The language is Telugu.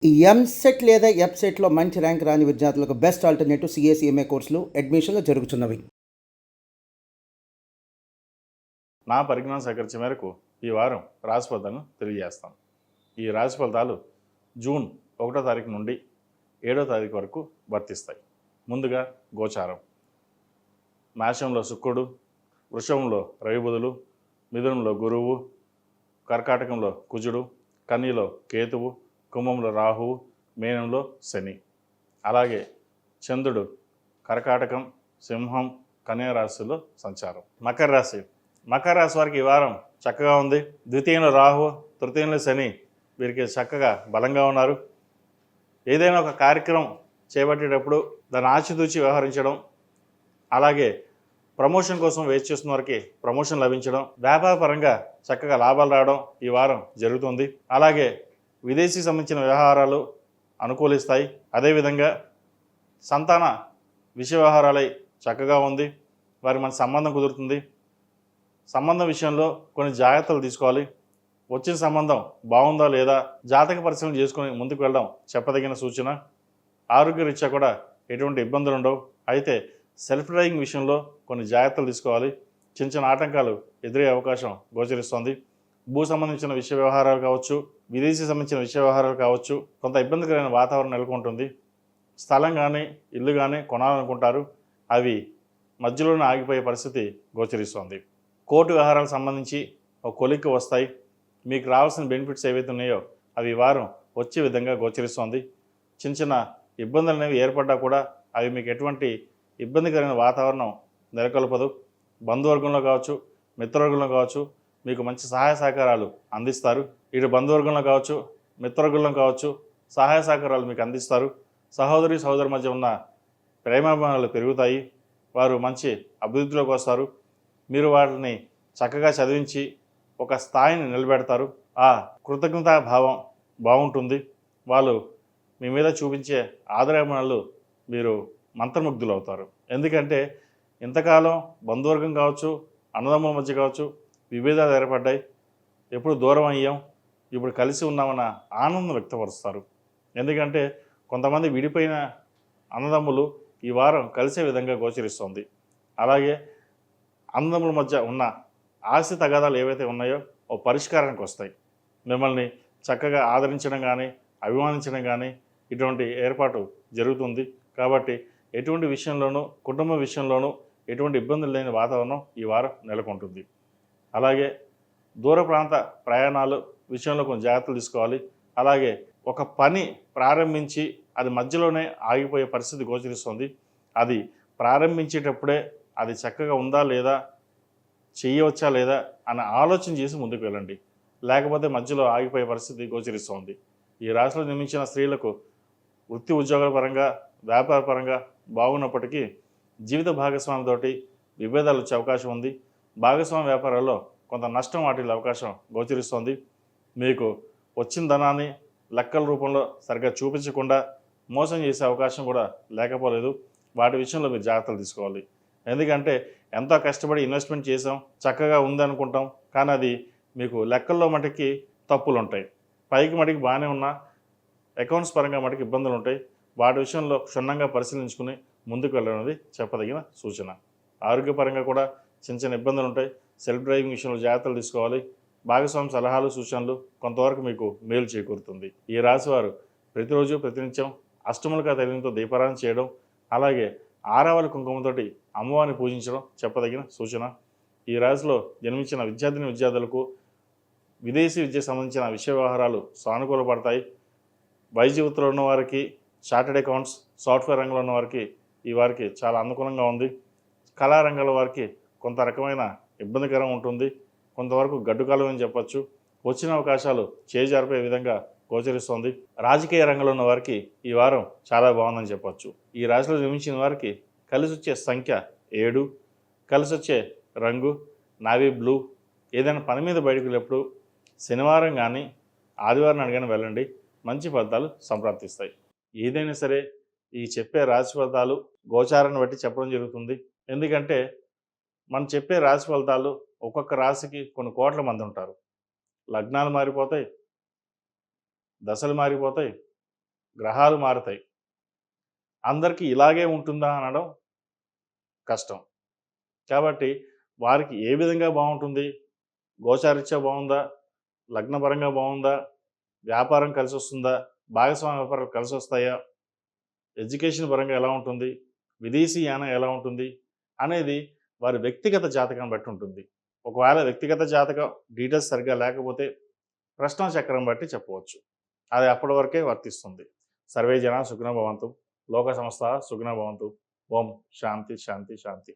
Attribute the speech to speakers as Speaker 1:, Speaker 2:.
Speaker 1: ఈ ఎంసెట్ లేదా ఎఫ్సెట్‌లో మంచి ర్యాంక్ రాని విద్యార్థులకు బెస్ట్ ఆల్టర్‌నేటివ్ సీఏసీఎంఏ కోర్సులు అడ్మిషన్‌లు జరుగుతున్నవి.
Speaker 2: నా పరిజ్ఞానం సేకరించే మేరకు ఈ వారం రాశి ఫలితాలను తెలియజేస్తాం. ఈ రాశి ఫలితాలు జూన్ 1వ తారీఖు నుండి 7వ తారీఖు వరకు వర్తిస్తాయి. ముందుగా గోచారం. మేషంలో శుక్రుడు, వృషభంలో రవి బుధులు, మిథునంలో గురువు, కర్కాటకంలో కుజుడు, కన్యలో కేతువు, కుంభంలో రాహువు, మీనంలో శని. అలాగే చంద్రుడు కర్కాటకం, సింహం, కన్యా రాశిలో సంచారం. మకర రాశి వారికి ఈ వారం చక్కగా ఉంది. ద్వితీయంలో రాహు, తృతీయంలో శని వీరికి చక్కగా బలంగా ఉన్నారు. ఏదైనా ఒక కార్యక్రమం చేపట్టేటప్పుడు దాన్ని ఆచితూచి వ్యవహరించడం, అలాగే ప్రమోషన్ కోసం వేచి చేస్తున్న వారికి ప్రమోషన్ లభించడం, వ్యాపార పరంగా చక్కగా లాభాలు రావడం ఈ వారం జరుగుతుంది. అలాగే విదేశీ సంబంధించిన వ్యవహారాలు అనుకూలిస్తాయి. అదేవిధంగా సంతాన విషయ వ్యవహారాలై చక్కగా ఉంది. వారి మన సంబంధం కుదురుతుంది. సంబంధం విషయంలో కొన్ని జాగ్రత్తలు తీసుకోవాలి. వచ్చిన సంబంధం బాగుందా లేదా జాతక పరిశీలన చేసుకొని ముందుకు వెళ్ళడం చెప్పదగిన సూచన. ఆరోగ్యరీత్యా కూడా ఎటువంటి ఇబ్బందులు ఉండవు. అయితే సెల్ఫ్ డ్రైవింగ్ విషయంలో కొన్ని జాగ్రత్తలు తీసుకోవాలి. చిన్న చిన్న ఆటంకాలు ఎదురయ్యే అవకాశం గోచరిస్తోంది. భూ సంబంధించిన విషయ వ్యవహారాలు కావచ్చు, విదేశీ సంబంధించిన విషయ వ్యవహారాలు కావచ్చు, కొంత ఇబ్బందికరమైన వాతావరణం నెలకొంటుంది. స్థలం కానీ ఇల్లు కానీ కొనాలనుకుంటారు, అవి మధ్యలోనే ఆగిపోయే పరిస్థితి గోచరిస్తోంది. కోర్టు వ్యవహారాలకు సంబంధించి ఒక కొలిక్కి వస్తాయి. మీకు రావాల్సిన బెనిఫిట్స్ ఏవైతే ఉన్నాయో అవి వారం వచ్చే విధంగా గోచరిస్తోంది. చిన్న చిన్న ఇబ్బందులు అనేవి ఏర్పడ్డా కూడా అవి మీకు ఎటువంటి ఇబ్బందికరమైన వాతావరణం నెలకొల్పదు. బంధువర్గంలో కావచ్చు, మిత్రవర్గంలో కావచ్చు మీకు మంచి సహాయ సహకారాలు అందిస్తారు. ఇటు బంధువర్గంలో కావచ్చు, మిత్రవర్గంలో కావచ్చు సహాయ సహకారాలు మీకు అందిస్తారు. సహోదరి మధ్య ఉన్న ప్రేమాభిమానాలు పెరుగుతాయి. వారు మంచి అభివృద్ధిలోకి వస్తారు. మీరు వాటిని చక్కగా చదివించి ఒక స్థాయిని నిలబెడతారు. ఆ కృతజ్ఞతా భావం బాగుంటుంది. వాళ్ళు మీ మీద చూపించే ఆదరాభిమానాలు మీరు మంత్రముగ్ధులు అవుతారు. ఎందుకంటే ఇంతకాలం బంధువర్గం కావచ్చు, అన్నదమ్ముల మధ్య కావచ్చు విభేదాలు ఏర్పడ్డాయి. ఎప్పుడు దూరం అయ్యాం, ఇప్పుడు కలిసి ఉన్నామన్న ఆనందం వ్యక్తపరుస్తారు. ఎందుకంటే కొంతమంది విడిపోయిన అన్నదమ్ములు ఈ వారం కలిసే విధంగా గోచరిస్తోంది. అలాగే అన్నదమ్ముల మధ్య ఉన్న ఆస్తి తగాదాలు ఏవైతే ఉన్నాయో ఓ పరిష్కారానికి వస్తాయి. మిమ్మల్ని చక్కగా ఆదరించడం కానీ, అభిమానించడం కానీ ఇటువంటి ఏర్పాటు జరుగుతుంది. కాబట్టి ఎటువంటి విషయంలోనూ, కుటుంబ విషయంలోనూ ఎటువంటి ఇబ్బందులు లేని వాతావరణం ఈ వారం నెలకొంటుంది. అలాగే దూర ప్రాంత ప్రయాణాలు విషయంలో కొంచెం జాగ్రత్తలు తీసుకోవాలి. అలాగే ఒక పని ప్రారంభించి అది మధ్యలోనే ఆగిపోయే పరిస్థితి గోచరిస్తుంది. అది ప్రారంభించేటప్పుడే అది చక్కగా ఉందా లేదా, చేయవచ్చా లేదా అన్న ఆలోచన చేసి ముందుకు వెళ్ళండి. లేకపోతే మధ్యలో ఆగిపోయే పరిస్థితి గోచరిస్తోంది. ఈ రాశిలో జన్మించిన స్త్రీలకు వృత్తి ఉద్యోగాల పరంగా, వ్యాపార పరంగా బాగున్నప్పటికీ జీవిత భాగస్వామితోటి విభేదాలు వచ్చే అవకాశం ఉంది. భాగస్వామి వ్యాపారాల్లో కొంత నష్టం వాటిల్లే అవకాశం గోచరిస్తోంది. మీకు వచ్చిన ధనాన్ని లెక్కల రూపంలో సరిగ్గా చూపించకుండా మోసం చేసే అవకాశం కూడా లేకపోలేదు. వాటి విషయంలో మీరు జాగ్రత్తలు తీసుకోవాలి. ఎందుకంటే ఎంతో కష్టపడి ఇన్వెస్ట్మెంట్ చేసాం, చక్కగా ఉందనుకుంటాం, కానీ అది మీకు లెక్కల్లో మటుకి తప్పులు ఉంటాయి. పైకి మటుకి బాగానే ఉన్నా అకౌంట్స్ పరంగా మటుకు ఇబ్బందులు ఉంటాయి. వాటి విషయంలో క్షుణ్ణంగా పరిశీలించుకుని ముందుకు వెళ్ళడం చెప్పదగిన సూచన. ఆరోగ్యపరంగా కూడా చిన్న చిన్న ఇబ్బందులు ఉంటాయి. సెల్ఫ్ డ్రైవింగ్ విషయంలో జాగ్రత్తలు తీసుకోవాలి. భాగస్వామి సలహాలు సూచనలు కొంతవరకు మీకు మేలు చేకూరుతుంది. ఈ రాశివారు ప్రతిరోజు ప్రతినిత్యం అష్టములుగా తగినంతో దీపారాధన చేయడం, అలాగే ఆరావళి కుంకుమతోటి అమ్మవారిని పూజించడం చెప్పదగిన సూచన. ఈ రాశిలో జన్మించిన విద్యార్థులకు విదేశీ విద్యకు సంబంధించిన విషయ వ్యవహారాలు సానుకూలపడతాయి. వైద్య వృత్తిలో ఉన్న వారికి, చార్టెడ్ అకౌంట్స్, సాఫ్ట్వేర్ రంగంలో ఉన్న వారికి ఈ వారికి చాలా అనుకూలంగా ఉంది. కళారంగాల వారికి కొంత రకమైన ఇబ్బందికరం ఉంటుంది. కొంతవరకు గడ్డుకాలం అని చెప్పచ్చు. వచ్చిన అవకాశాలు చేజారిపోయే విధంగా గోచరిస్తోంది. రాజకీయ రంగంలో ఉన్న వారికి ఈ వారం చాలా బాగుందని చెప్పచ్చు. ఈ రాశిలో జన్మించిన వారికి కలిసి వచ్చే సంఖ్య 7, కలిసి వచ్చే రంగు నావీ బ్లూ. ఏదైనా పని మీద బయటకు వెళ్ళేప్పుడు శనివారం కానీ ఆదివారం అడిగానే వెళ్ళండి, మంచి ఫలితాలు సంప్రాప్తిస్తాయి. ఏదైనా సరే ఈ చెప్పే రాశి ఫలితాలు గోచారాన్ని బట్టి చెప్పడం జరుగుతుంది. ఎందుకంటే మనం చెప్పే రాశి ఫలితాలు ఒక్కొక్క రాశికి కొన్ని కోట్ల మంది ఉంటారు. లగ్నాలు మారిపోతాయి, దశలు మారిపోతాయి, గ్రహాలు మారుతాయి. అందరికీ ఇలాగే ఉంటుందా అనడం కష్టం. కాబట్టి వారికి ఏ విధంగా బాగుంటుంది, గోచారీత్యా బాగుందా, లగ్నపరంగా బాగుందా, వ్యాపారం కలిసి వస్తుందా, భాగస్వామ్య వ్యాపారాలు కలిసి వస్తాయా, ఎడ్యుకేషన్ పరంగా ఎలా ఉంటుంది, విదేశీ యానం ఎలా ఉంటుంది అనేది వారి వ్యక్తిగత జాతకాన్ని బట్టి ఉంటుంది. ఒకవేళ వ్యక్తిగత జాతకం డీటెయిల్స్ సరిగ్గా లేకపోతే ప్రశ్న చక్రం బట్టి చెప్పవచ్చు. అది అప్పటి వరకే వర్తిస్తుంది. సర్వే జన సుఖినో భవంతు. లోక సమస్త సుఖినో భవంతు. ఓం శాంతి శాంతి శాంతి.